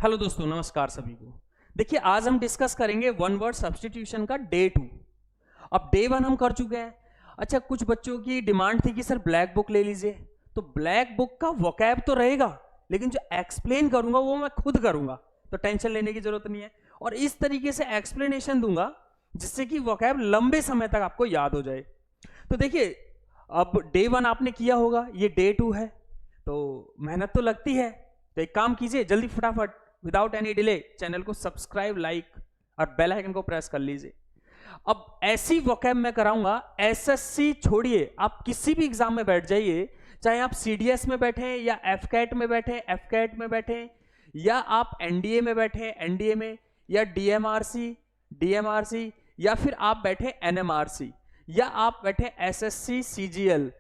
Hello दोस्तों, नमस्कार सभी को। देखिए, आज हम डिस्कस करेंगे वन वर्ड सब्स्टिट्यूशन का डे 2। अब डे 1 हम कर चुके हैं। अच्छा, कुछ बच्चों की डिमांड थी कि सर ब्लैक बुक ले लीजिए, तो ब्लैक बुक का वोकैब तो रहेगा, लेकिन जो एक्सप्लेन करूंगा वो मैं खुद करूंगा, तो टेंशन लेने की जरूरत नहीं है। और इस तरीके से एक्सप्लेनेशन दूंगा जिससे कि वोकैब लंबे समय तक आपको याद हो जाए। तो देखिए, अब डे 1 आपने किया होगा, ये डे 2 है, तो मेहनत तो लगती है। तो एक काम कीजिए, जल्दी फटाफट विदाउट एनी डिले चैनल को सब्सक्राइब, लाइक और बेल आइकन को प्रेस कर लीजिए। अब ऐसी वोकैब मैं कराऊंगा, एसएससी छोड़िए, आप किसी भी एग्जाम में बैठ जाइए, चाहे आप सीडीएस में बैठे या एफकैट में बैठे, एफकैट में बैठे, या आप एनडीए में बैठे, एनडीए में, या डीएमआरसी, या फिर आप बैठे एनएमआरसी, या आप बैठे एसएससी सीजीएल,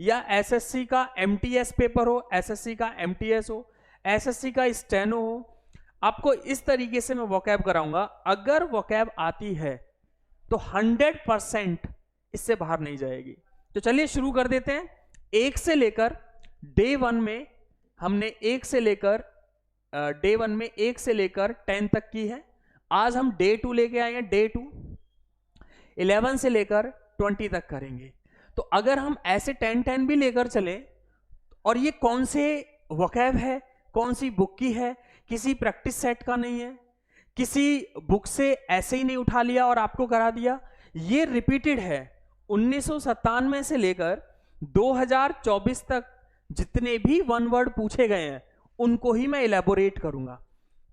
या एसएससी का एमटीएस पेपर हो, एसएससी का एमटीएस हो, एसएससी का स्टेनो हो, आपको इस तरीके से मैं वोकैब कराऊंगा। अगर वोकैब आती है तो 100% इससे बाहर नहीं जाएगी। तो चलिए शुरू कर देते हैं। एक से लेकर डे 1 में हमने डे 1 में 1 से लेकर 10 तक की है। आज हम डे 2 लेके आएंगे। डे 2 11 से लेकर 20 तक करेंगे। तो अगर हम ऐसे 10 भी लेकर चले, और ये कौन से वोकैब है, कौन सी बुक की है, किसी प्रैक्टिस सेट का नहीं है, किसी बुक से ऐसे ही नहीं उठा लिया और आपको करा दिया, ये रिपीटेड है। 1997 से लेकर 2024 तक जितने भी वन वर्ड पूछे गए हैं उनको ही मैं इलेबोरेट करूंगा,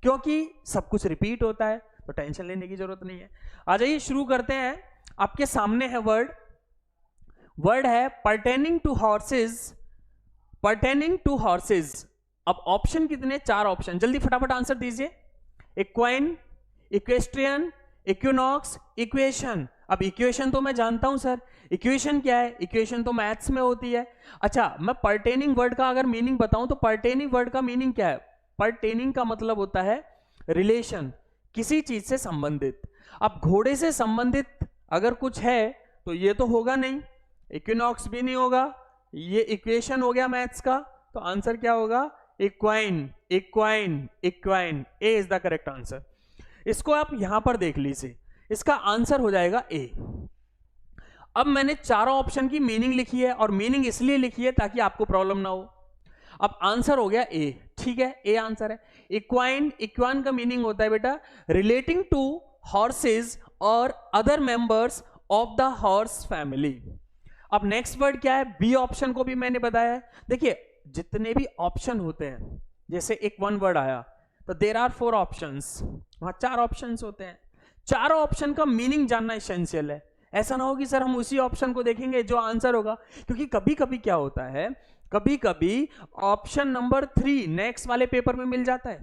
क्योंकि सब कुछ रिपीट होता है, तो टेंशन लेने की जरूरत नहीं है। आ जाइए शुरू करते हैं। आपके सामने है वर्ड है परटेनिंग टू हॉर्सेज। अब ऑप्शन कितने? 4 ऑप्शन, जल्दी फटाफट आंसर दीजिए। Equine, equestrian, equinox, equation. अब इक्वेशन तो मैं जानता हूं सर, इक्वेशन क्या है? इक्वेशन तो मैथ्स में होती है। अच्छा, मैं परटेनिंग वर्ड का अगर मीनिंग बताऊं तो परटेनिंग वर्ड का मीनिंग क्या है? परटेनिंग का मतलब होता है रिलेशन, किसी चीज से संबंधित। अब घोड़े से संबंधित अगर कुछ है तो ये तो होगा नहीं, इक्विनॉक्स भी नहीं होगा, ये इक्वेशन हो गया मैथ्स का, तो आंसर क्या होगा? Equine. A is the correct answer. इसको आप यहां पर देख लीजिए, इसका आंसर हो जाएगा ए। अब मैंने चारों ऑप्शन की मीनिंग लिखी है, और मीनिंग इसलिए लिखी है ताकि आपको प्रॉब्लम ना हो। अब आंसर हो गया ए, ठीक है, ए आंसर है। इक्वाइन का मीनिंग होता है बेटा रिलेटिंग टू हॉर्सेज और other members of the horse family. अब नेक्स्ट वर्ड क्या है? बी ऑप्शन को भी मैंने बताया है। देखिए, जितने भी ऑप्शन होते हैं, जैसे एक वन वर्ड आया तो देयर आर 4 ऑप्शंस, वहां 4 ऑप्शंस होते हैं। चारों ऑप्शन का मीनिंग जानना एसेंशियल है। ऐसा ना हो कि सर हम उसी ऑप्शन को देखेंगे जो आंसर होगा, क्योंकि कभी कभी क्या होता है, कभी कभी ऑप्शन नंबर 3 नेक्स्ट वाले पेपर में मिल जाता है।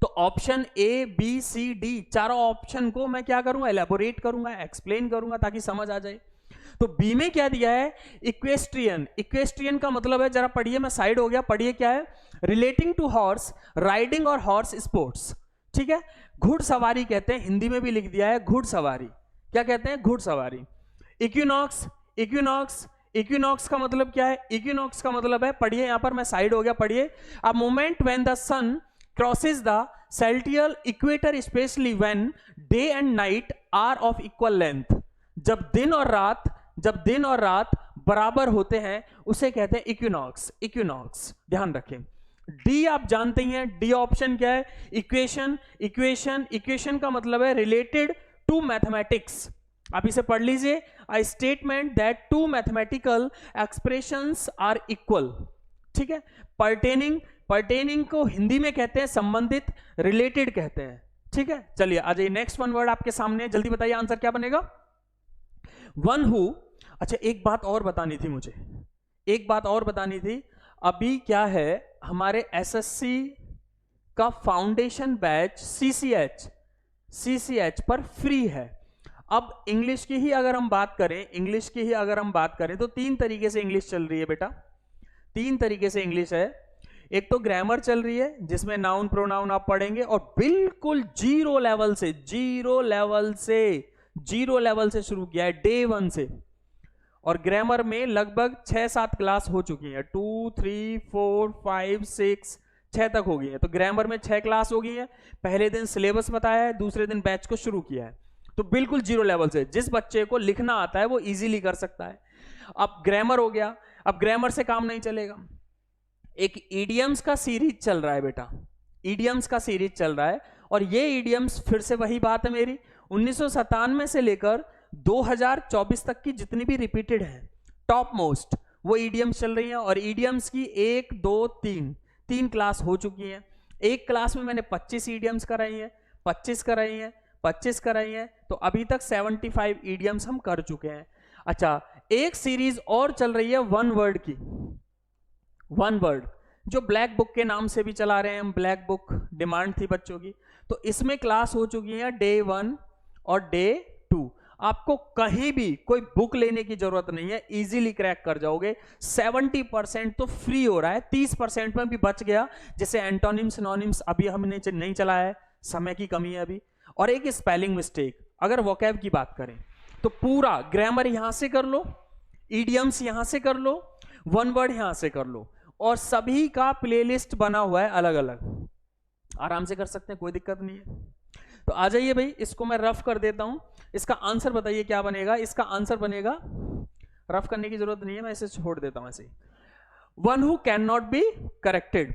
तो option A B C D चारों ऑप्शन को मैं क्या करूंगा? एलैबोरेट करूंगा, एक्सप्लेन करूंगा ताकि समझ आ जाए। तो बी में क्या दिया है? इक्वेस्ट्रियन का मतलब है, जरा पढ़िए, मैं साइड हो गया, पढ़िए क्या है? रिलेटिंग टू हॉर्स राइडिंग और हॉर्स स्पोर्ट्स, ठीक है, घुड़सवारी कहते हैं, हिंदी में भी लिख दिया है घुड़सवारी। क्या कहते हैं? घुड़सवारी। इक्विनॉक्स का मतलब क्या है? इक्विनॉक्स का मतलब है, पढ़िए यहां पर, मैं साइड हो गया, पढ़िए। A moment when the sun crosses the celestial equator, specially when day and night are of equal length. जब दिन और रात बराबर होते हैं उसे कहते हैं इक्विनॉक्स। ध्यान रखें। डी आप जानते ही हैं, डी ऑप्शन क्या है? इक्वेशन का मतलब है रिलेटेड टू मैथमेटिक्स। आप इसे पढ़ लीजिए, a statement that 2 mathematical expressions are equal, ठीक है। पर्टेनिंग को हिंदी में कहते हैं संबंधित, रिलेटेड कहते हैं, ठीक है। चलिए आ जाइए, नेक्स्ट वन वर्ड आपके सामने, जल्दी बताइए आंसर क्या बनेगा? One who. अच्छा, एक बात और बतानी थी, अभी क्या है, हमारे एसएससी का फाउंडेशन बैच सीसीएच पर फ्री है। अब इंग्लिश की ही अगर हम बात करें तो 3 तरीके से इंग्लिश चल रही है बेटा, 3 तरीके से इंग्लिश है। एक तो ग्रामर चल रही है जिसमें नाउन प्रोनाउन आप पढ़ेंगे, और बिल्कुल जीरो लेवल से शुरू किया है, डे 1 से। और ग्रामर में लगभग 6-7 क्लास हो चुकी है, 2, 3, 4, 5, 6 6 तक हो गई है, तो ग्रामर में 6 क्लास हो गई है। पहले दिन सिलेबस बताया है, दूसरे दिन बैच को शुरू किया है, तो बिल्कुल 0 लेवल से जिस बच्चे को लिखना आता है वो इजीली कर सकता है। अब ग्रामर हो गया, अब ग्रामर से काम नहीं चलेगा। एक ईडियम्स का सीरीज चल रहा है बेटा, ईडियम्स का सीरीज चल रहा है, और ये ईडियम्स फिर से वही बात है मेरी, 1997 से लेकर 2024 तक की जितनी भी रिपीटेड है टॉप मोस्ट वो ईडियम्स चल रही हैं। और ईडियम्स की 1 2 3 क्लास हो चुकी हैं। एक क्लास में मैंने 25 ईडियम्स कराई हैं, 25 कराई हैं, 25 कराई हैं, तो अभी तक 75 ईडियम्स हम कर चुके हैं। अच्छा, एक सीरीज और चल रही है वन वर्ड की, वन वर्ड, जो ब्लैक बुक के नाम से भी चला रहे हैं हम, ब्लैक बुक डिमांड थी बच्चों की, तो इसमें क्लास हो चुकी है डे 1 और डे 2। आपको कहीं भी कोई बुक लेने की जरूरत नहीं है, इजीली क्रैक कर जाओगे। 70% तो फ्री हो रहा है, 30% में भी बच गया, जैसे एंटोनिम्स सिनोनिम्स अभी हमने नहीं चलाया है, समय की कमी है अभी। और एक स्पेलिंग मिस्टेक, अगर वोकैब की बात करें तो पूरा ग्रामर यहां से कर लो, ईडियम्स यहां से कर लो, वन वर्ड यहां से कर लो, और सभी का प्लेलिस्ट बना हुआ है अलग अलग, आराम से कर सकते हैं, कोई दिक्कत नहीं है। तो आ जाइए भाई, इसको मैं रफ कर देता हूं। इसका आंसर बताइए क्या बनेगा। इसका आंसर बनेगा, रफ करने की जरूरत नहीं है, मैं इसे छोड़ देता हूं ऐसे। One who can not be corrected,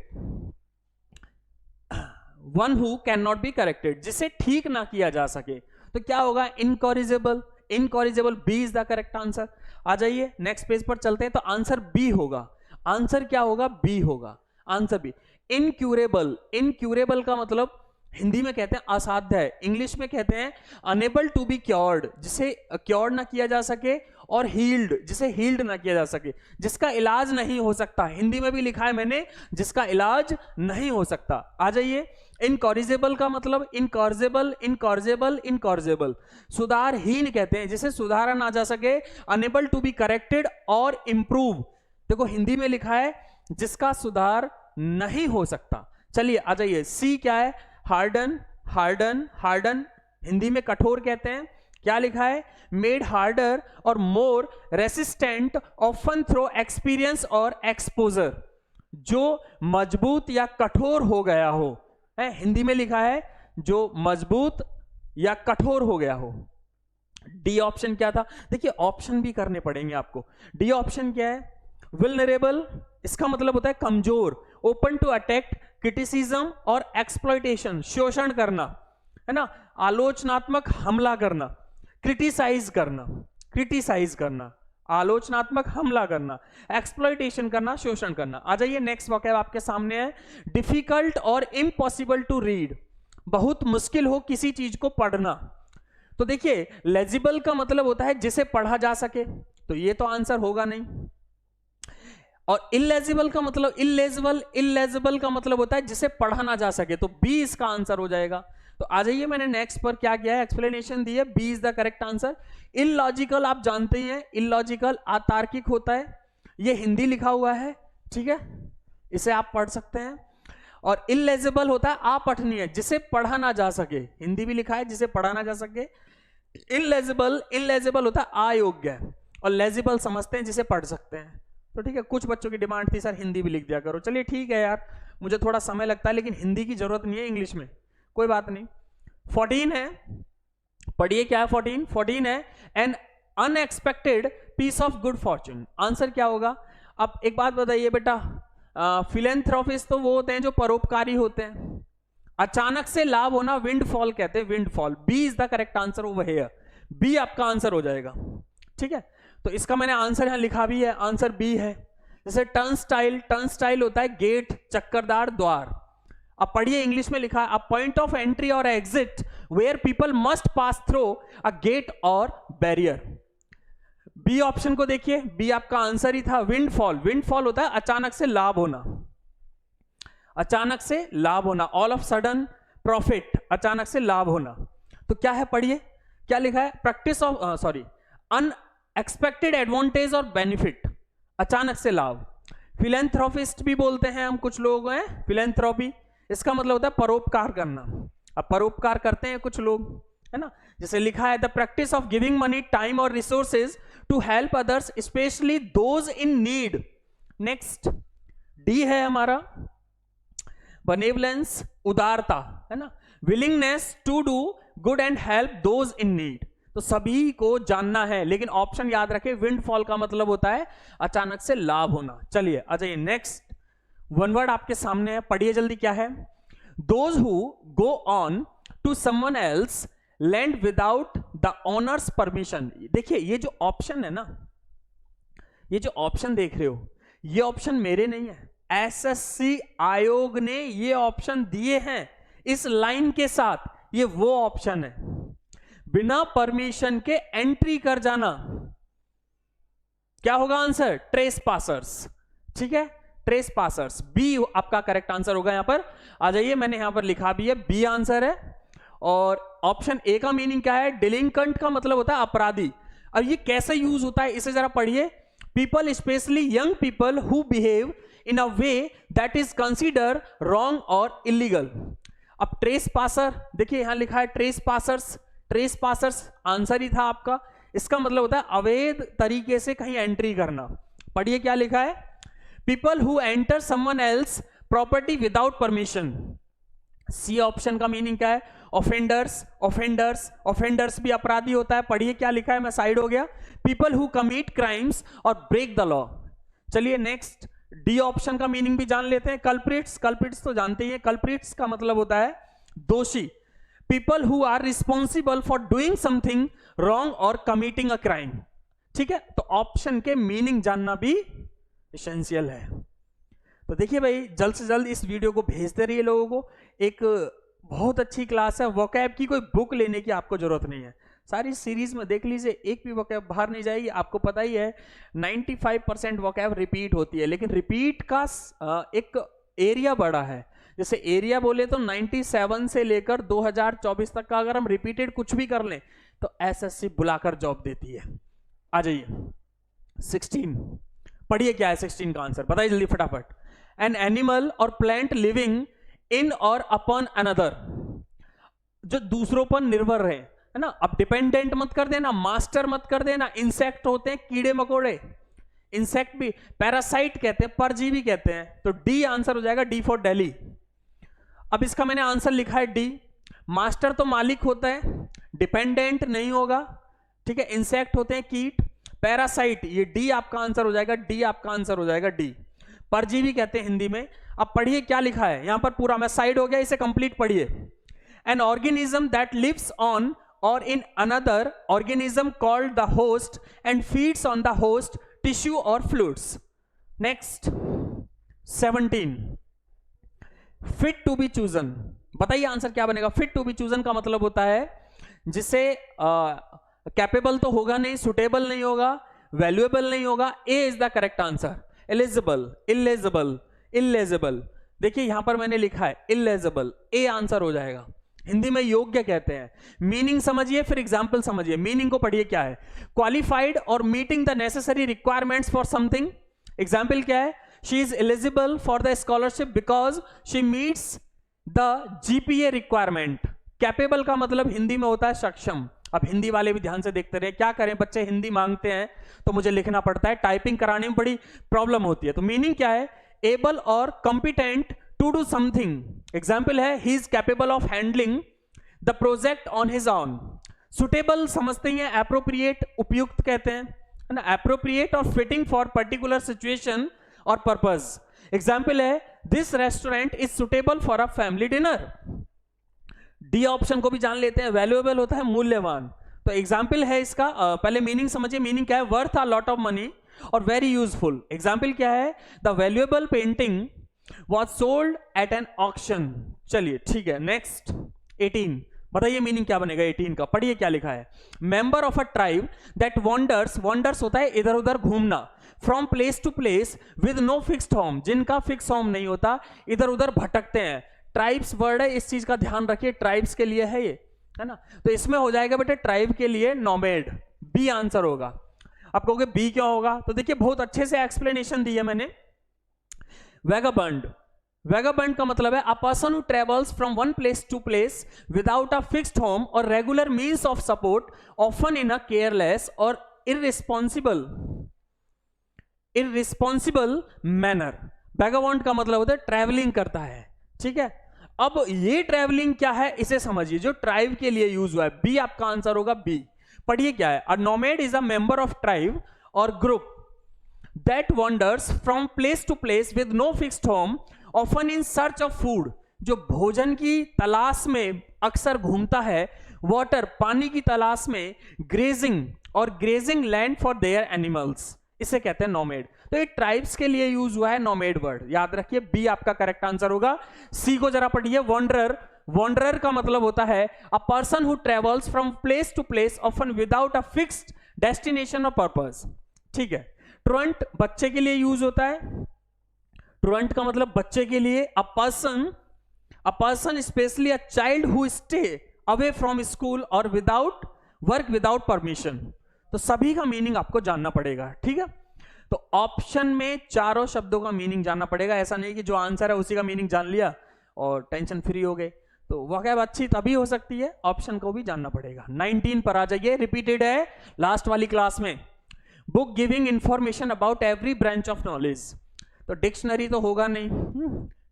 one who can not be corrected, जिसे ठीक ना किया जा सके, तो क्या होगा, incorrigible. Incorrigible, B is the correct answer. आ जाइए नेक्स्ट पेज पर चलते हैं, तो आंसर बी होगा। आंसर क्या होगा, बी होगा, आंसर बी। इनक्यूरेबल, इनक्यूरेबल का मतलब हिंदी में कहते हैं असाध्य है, इंग्लिश में कहते हैं अनेबल टू बी क्योर्ड, जिसे क्योर्ड ना किया जा सके, और हील्ड, जिसे हील्ड ना किया जा सके, जिसका इलाज नहीं हो सकता। हिंदी में भी लिखा है मैंने, जिसका इलाज नहीं हो सकता। आ जाइए, इनकॉरिजेबल का मतलब इनकॉर्जेबल, इनकॉर्जेबल, इनकॉर्जेबल, सुधारहीन कहते हैं, जिसे सुधारा ना जा सके। अनेबल टू बी करेक्टेड और इंप्रूव, देखो हिंदी में लिखा है जिसका सुधार नहीं हो सकता। चलिए आ जाइए, सी क्या है, हार्डन, हार्डन, हार्डन हिंदी में कठोर कहते हैं। क्या लिखा है, मेड हार्डर और मोर रेसिस्टेंट ऑफन थ्रो एक्सपीरियंस और एक्सपोजर, जो मजबूत या कठोर हो गया हो, है हिंदी में लिखा है जो मजबूत या कठोर हो गया हो। डी ऑप्शन क्या था, देखिए ऑप्शन भी करने पड़ेंगे आपको। डी ऑप्शन क्या है, विल्नरेबल, इसका मतलब होता है कमजोर, ओपन टू अटैक, क्रिटिसिज्म और एक्सप्लॉइटेशन, शोषण करना, है ना, आलोचनात्मक हमला करना, क्रिटिसाइज करना, क्रिटिसाइज करना, आलोचनात्मक हमला करना, एक्सप्लॉइटेशन करना, शोषण करना। आ जाइए नेक्स्ट वोकैब आपके सामने है, डिफिकल्ट और इम्पॉसिबल टू रीड, बहुत मुश्किल हो किसी चीज को पढ़ना। तो देखिए लेजिबल का मतलब होता है जिसे पढ़ा जा सके, तो ये तो आंसर होगा नहीं। और इलेजिबल का मतलब, इलेजिबल का मतलब होता है जिसे पढ़ा ना जा सके, तो बी इसका आंसर हो जाएगा। तो आ जाइए, मैंने नेक्स्ट पर क्या किया है, एक्सप्लेनेशन दी है, B is the correct answer. Illogical आप जानते ही हैं, इलॉजिकल अतार्किक होता है, ये हिंदी लिखा हुआ है, ठीक है, इसे आप पढ़ सकते हैं। और इलेजिबल होता है अपठनीय, जिसे पढ़ा ना जा सके, हिंदी भी लिखा है जिसे पढ़ा ना जा सके। इलेजिबल होता है अयोग्य, और लेजिबल समझते हैं जिसे पढ़ सकते हैं। तो ठीक है, कुछ बच्चों की डिमांड थी सर हिंदी भी लिख दिया करो, चलिए ठीक है यार, मुझे थोड़ा समय लगता है, लेकिन हिंदी की जरूरत नहीं है इंग्लिश में, कोई बात नहीं। 14 है, पढ़िए क्या है 14। 14 है an unexpected piece of good fortune, answer क्या होगा। अब एक बात बताइए बेटा, फिलेंथ्रोपिस्ट तो वो होते हैं जो परोपकारी होते हैं, अचानक से लाभ होना विंडफॉल कहते हैं, windfall. B is the correct answer over here, B आपका आंसर हो जाएगा, ठीक है। तो इसका मैंने आंसर यहां लिखा भी है, आंसर बी है। जैसे टर्न स्टाइल, टर्न स्टाइल होता है गेट, चक्करदार द्वार। अब पढ़िए, इंग्लिश में लिखा है अ पॉइंट ऑफ एंट्री और exit where people must pass through a gate और बैरियर। बी ऑप्शन को देखिए, बी आपका आंसर ही था, विंडफॉल। विंडफॉल होता है अचानक से लाभ होना, अचानक से लाभ होना, ऑल ऑफ सडन प्रॉफिट, अचानक से लाभ होना। तो क्या है, पढ़िए क्या लिखा है, प्रैक्टिस ऑफ अनएक्सपेक्टेड एडवांटेज और बेनिफिट, अचानक से लाभ। फिलेंथ्रोपिस्ट भी बोलते हैं हम, कुछ लोग हैं फिलेंथ्रोपी, इसका मतलब होता है परोपकार करना। अब परोपकार करते हैं कुछ लोग, है ना, जैसे लिखा है the practice of giving money, time और resources to help others specially those in need. Next D है हमारा, बेनेवलेंस उदारता, है ना, willingness to do good and help those in need. तो सभी को जानना है, लेकिन ऑप्शन याद रखें, विंडफॉल का मतलब होता है अचानक से लाभ होना। चलिए आ जाइए नेक्स्ट, वन वर्ड आपके सामने है, पढ़िए जल्दी क्या है। Those who go on to someone else land without the owner's permission. देखिए ये जो ऑप्शन है ना, ये जो ऑप्शन देख रहे हो, ये ऑप्शन मेरे नहीं है, एसएससी आयोग ने ये ऑप्शन दिए हैं इस लाइन के साथ। ये वो ऑप्शन है, बिना परमिशन के एंट्री कर जाना, क्या होगा आंसर, ट्रेस पासर्स। ठीक है, ट्रेस पासर्स, बी आपका करेक्ट आंसर होगा। यहां पर आ जाइए, मैंने यहां पर लिखा भी है, बी आंसर है। और ऑप्शन ए का मीनिंग क्या है, डिलिंक्वेंट का मतलब होता है अपराधी। अब ये कैसे यूज होता है इसे जरा पढ़िए। People specially young people who behave in a way that is consider wrong और इलीगल। अब ट्रेस पासर, देखिए यहां लिखा है trespassers, trespassers answer ही था आपका। इसका मतलब होता है अवैध तरीके से कहीं एंट्री करना। पढ़िए क्या लिखा है, people who enter someone else property without permission. C option का मीनिंग क्या है, ऑफेंडर्स, ऑफेंडर्स, ऑफेंडर्स भी अपराधी होता है। पढ़िए क्या लिखा है, मैं साइड हो गया, पीपल हु कमिट क्राइम्स और ब्रेक द लॉ। चलिए नेक्स्ट, डी ऑप्शन का मीनिंग भी जान लेते हैं, कल्प्रिट्स। कल्प्रिट्स तो जानते ही हैं, कल्प्रिट्स का मतलब होता है दोषी। People who are responsible for doing something wrong और कमिटिंग अ क्राइम। ठीक है, तो ऑप्शन के मीनिंग जानना भी एसेंशियल है। तो देखिए भाई, जल्द से जल्द इस वीडियो को भेजते रहिए लोगों को। एक बहुत अच्छी क्लास है, वोकैब की कोई बुक लेने की आपको जरूरत नहीं है, सारी सीरीज में देख लीजिए, एक भी वोकैब बाहर नहीं जाएगी। आपको पता ही है 95% वोकैब रिपीट होती है, लेकिन रिपीट का एक एरिया बड़ा है। जैसे एरिया बोले तो 97 से लेकर 2024 तक का अगर हम रिपीटेड कुछ भी कर लें तो एसएससी बुलाकर जॉब देती है। आ जाइए 16, पढ़िए क्या है 16 का आंसर, बताइए जल्दी फटाफट। एन एनिमल और प्लांट लिविंग इन और अपॉन अनदर, जो दूसरों पर निर्भर रहे, है ना। अब डिपेंडेंट मत कर देना, मास्टर मत कर देना। इंसेक्ट होते हैं कीड़े मकोड़े, इंसेक्ट भी पैरासाइट कहते हैं, परजीवी कहते हैं। तो डी आंसर हो जाएगा, डी फॉर दिल्ली। अब इसका मैंने आंसर लिखा है डी। मास्टर तो मालिक होता है, डिपेंडेंट नहीं होगा, ठीक है। इंसेक्ट होते हैं कीट, पैरासाइट, ये डी आपका आंसर हो जाएगा, डी आपका आंसर हो जाएगा डी। परजीवी कहते हैं हिंदी में। अब पढ़िए क्या लिखा है यहां पर, पूरा मैं साइड हो गया, इसे कंप्लीट पढ़िए। An organism that lives on और in another organism called the host and feeds on the host tissue और fluids. Next 17, fit to be chosen. बताइए आंसर क्या बनेगा। फिट टू बी चूजन का मतलब होता है जिसे कैपेबल तो होगा नहीं, सुटेबल नहीं होगा, वैल्यूएबल नहीं होगा। A is the correct answer. Eligible, eligible, eligible, देखिए यहां पर मैंने लिखा है इलेजिबल, ए आंसर हो जाएगा। हिंदी में योग्य कहते हैं। मीनिंग समझिए फिर एग्जाम्पल समझिए। मीनिंग को पढ़िए क्या है, क्वालिफाइड और meeting the necessary requirements for something. Example क्या है, she is eligible for the scholarship because she meets the GPA requirement. Capable का मतलब हिंदी में होता है सक्षम। अब हिंदी वाले भी ध्यान से देखते रहे, क्या करें बच्चे हिंदी मांगते हैं तो मुझे लिखना पड़ता है, टाइपिंग कराने में बड़ी प्रॉब्लम होती है। तो मीनिंग क्या है, एबल और competent to do something. Example है, he is capable of handling the project on his own. Suitable समझते हैं, एप्रोप्रिएट उपयुक्त कहते हैं, है ना। एप्रोप्रिएट और फिटिंग फॉर पर्टिकुलर सिचुएशन और पर्पज। एग्जाम्पल है, this restaurant is suitable for a family dinner. D option को भी जान लेते हैं, वैल्यूएबल होता है मूल्यवान। तो एग्जाम्पल है इसका, पहले मीनिंग समझिए। मीनिंग क्या है, worth a lot of money और वेरी यूजफुल। एग्जाम्पल क्या है, the valuable painting was sold at an auction. चलिए ठीक है, नेक्स्ट 18, बताइए मीनिंग क्या बनेगा 18 का। पढ़िए क्या लिखा है, member of a tribe that wanders, wanders होता है इधर उधर घूमना, from place to place with no fixed home, जिनका फिक्स होम नहीं होता, इधर उधर भटकते हैं। ट्राइब्स वर्ड है, इस चीज का ध्यान रखिए, ट्राइब्स के लिए है ये, है ना। तो इसमें हो जाएगा बेटे ट्राइब के लिए नोमैड, बी आंसर होगा। आप कहोगे बी क्यों होगा, तो देखिए बहुत अच्छे से एक्सप्लेनेशन दी है मैंने। वैगाबंड, वैगाबंड का मतलब है a person who travels from one place to place without a fixed home और regular means of support, often in a careless और इररिस्पॉन्सिबल मैनर। वैगाबंड का मतलब होता है ट्रैवलिंग करता है, ठीक है। अब ये ट्रैवलिंग क्या है इसे समझिए, जो ट्राइब के लिए यूज हुआ है, बी आपका आंसर होगा बी। पढ़िए क्या है, a nomad is a member of tribe और group that wanders from place to place with no fixed home often in search of food, जो भोजन की तलाश में अक्सर घूमता है, वाटर पानी की तलाश में, ग्रेजिंग और grazing land for their animals, इसे कहते हैं नोमैड। तो ये ट्राइब्स के लिए यूज हुआ है नोमैड वर्ड, याद रखिए बी आपका करेक्ट आंसर होगा। सी को जरा पढ़िए, वॉन्डरर, वॉन्डरर का मतलब होता है a person who travels from place to place often without a fixed destination और पर्पस, ठीक है। ट्रुएंट बच्चे के लिए यूज होता है, ट्रुएंट का मतलब बच्चे के लिए, a person specially a child who stay away from school और विदाउट वर्क विदाउट परमिशन। तो सभी का मीनिंग आपको जानना पड़ेगा, ठीक है। तो ऑप्शन में चारों शब्दों का मीनिंग जानना पड़ेगा, ऐसा नहीं कि जो आंसर है उसी का मीनिंग जान लिया और टेंशन फ्री हो गए। तो वह अच्छी तभी हो सकती है, ऑप्शन को भी जानना पड़ेगा। 19 पर आ जाइए, रिपीटेड है लास्ट वाली क्लास में। Book giving information about every branch of knowledge, तो डिक्शनरी तो होगा नहीं,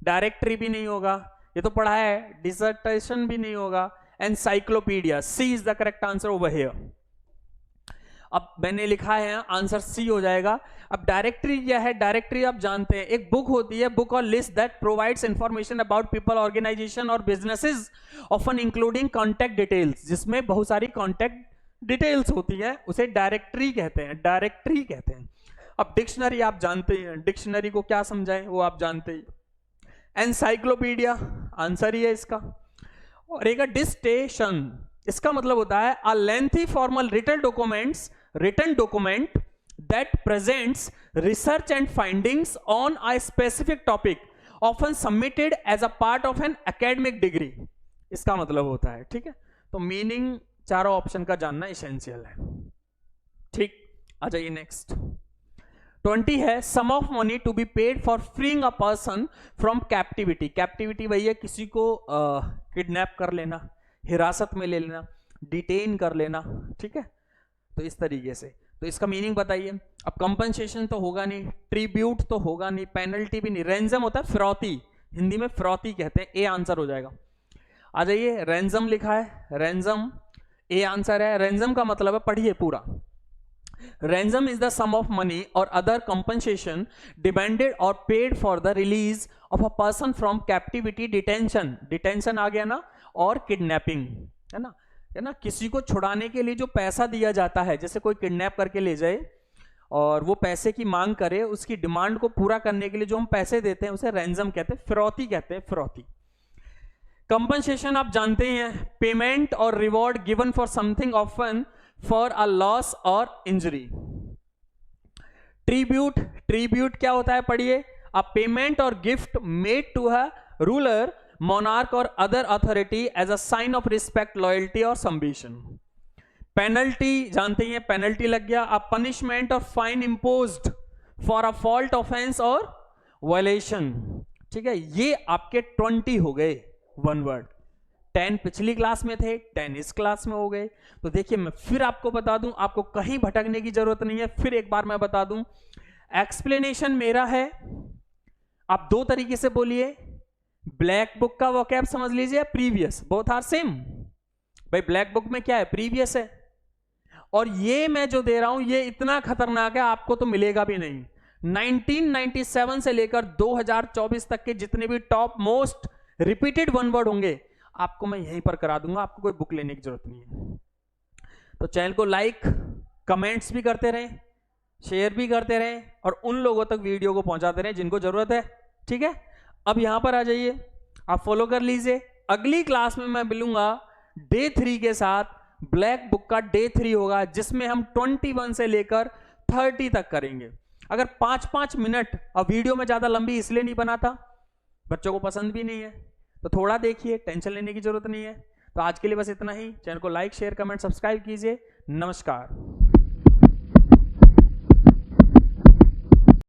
डायरेक्टरी भी नहीं होगा, ये तो पढ़ा है, डिसर्टेशन भी नहीं होगा, encyclopaedia, C is the correct answer over here. अब मैंने लिखा है आंसर सी हो जाएगा। अब डायरेक्टरी क्या है, डायरेक्टरी आप जानते हैं एक बुक होती है, बुक और list that provides information about people, organisation और businesses often including contact details, जिसमें बहुत सारी कॉन्टैक्ट डिटेल्स होती है, उसे डायरेक्टरी कहते हैं, डायरेक्टरी कहते हैं। अब डिक्शनरी आप जानते हैं, डिक्शनरी को क्या समझाएं वो आप जानते हैं। एनसाइक्लोपीडिया आंसर ही है इसका। और एक डिस्टेशन, इसका मतलब होता है a lengthy formal written document that presents research and findings on a specific topic often submitted as a part of an academic degree, इसका मतलब होता है, ठीक है। तो मीनिंग चारों ऑप्शन का जानना एसेंशियल है, ठीक। आ जाइए नेक्स्ट। 20 है sum of money to be paid for freeing a person from captivity. Captivity वही है किसी को किडनैप कर लेना, हिरासत में ले लेना, डिटेन कर लेना, ठीक है। तो इस तरीके से, तो इसका मीनिंग बताइए। अब कंपनसेशन तो होगा नहीं, ट्रिब्यूट तो होगा नहीं, पेनल्टी भी नहीं, रैंसम होता है फिरौती, हिंदी में फिरौती कहते हैं, ए आंसर हो जाएगा। आ जाइए, रैंसम लिखा है, रैंसम ए आंसर है। रैंसम का मतलब है, पढ़िए पूरा, ransom is the sum of money और अदर कंपनसेशन डिमांडेड और paid for the release of a person from captivity, detention, detention आ गया ना, और किडनैपिंग, है ना, है ना। किसी को छुड़ाने के लिए जो पैसा दिया जाता है, जैसे कोई किडनैप करके ले जाए और वो पैसे की मांग करे, उसकी डिमांड को पूरा करने के लिए जो हम पैसे देते हैं उसे रैंसम कहते हैं, फिरौती कहते हैं, फिरौती। कंपनसेशन आप जानते हैं, पेमेंट और reward given for something often for a loss और इंजरी। ट्रिब्यूट, ट्रिब्यूट क्या होता है, पढ़िए, अ पेमेंट और gift made to a ruler, monarch or other authority as a sign of respect, loyalty और submission। पेनल्टी जानते हैं, पेनल्टी लग गया, a punishment or fine imposed for a fault, offense और violation, ठीक है। ये आपके 20 हो गए वन वर्ड। 10 पिछली क्लास में थे, 10 इस क्लास में हो गए। तो देखिए मैं फिर आपको बता दूं, आपको कहीं भटकने की जरूरत नहीं है, फिर एक बार मैं बता दूं, एक्सप्लेनेशन मेरा है, आप दो तरीके से बोलिए, ब्लैक बुक का वोकैब समझ लीजिए, प्रीवियस, बोथ आर सेम। भाई ब्लैक बुक में क्या है, प्रीवियस है, और ये मैं जो दे रहा हूं ये इतना खतरनाक है, आपको तो मिलेगा भी नहीं। 1997 से लेकर 2024 तक के जितने भी top most repeated one word होंगे आपको मैं यहीं पर करा दूंगा, आपको कोई बुक लेने की जरूरत नहीं है। तो चैनल को लाइक कमेंट्स भी करते रहें, शेयर भी करते रहें, और उन लोगों तक वीडियो को पहुंचाते रहें जिनको जरूरत है, ठीक है। अब यहां पर आ जाइए, आप फॉलो कर लीजिए। अगली क्लास में मैं मिलूंगा डे 3 के साथ, ब्लैक बुक का डे 3 होगा, जिसमें हम 21 से लेकर 30 तक करेंगे। अगर 5-5 मिनट, अब वीडियो में ज्यादा लंबी इसलिए नहीं बनाता, बच्चों को पसंद भी नहीं है, तो थोड़ा देखिए, टेंशन लेने की जरूरत नहीं है। तो आज के लिए बस इतना ही। चैनल को लाइक शेयर कमेंट सब्सक्राइब कीजिए। नमस्कार।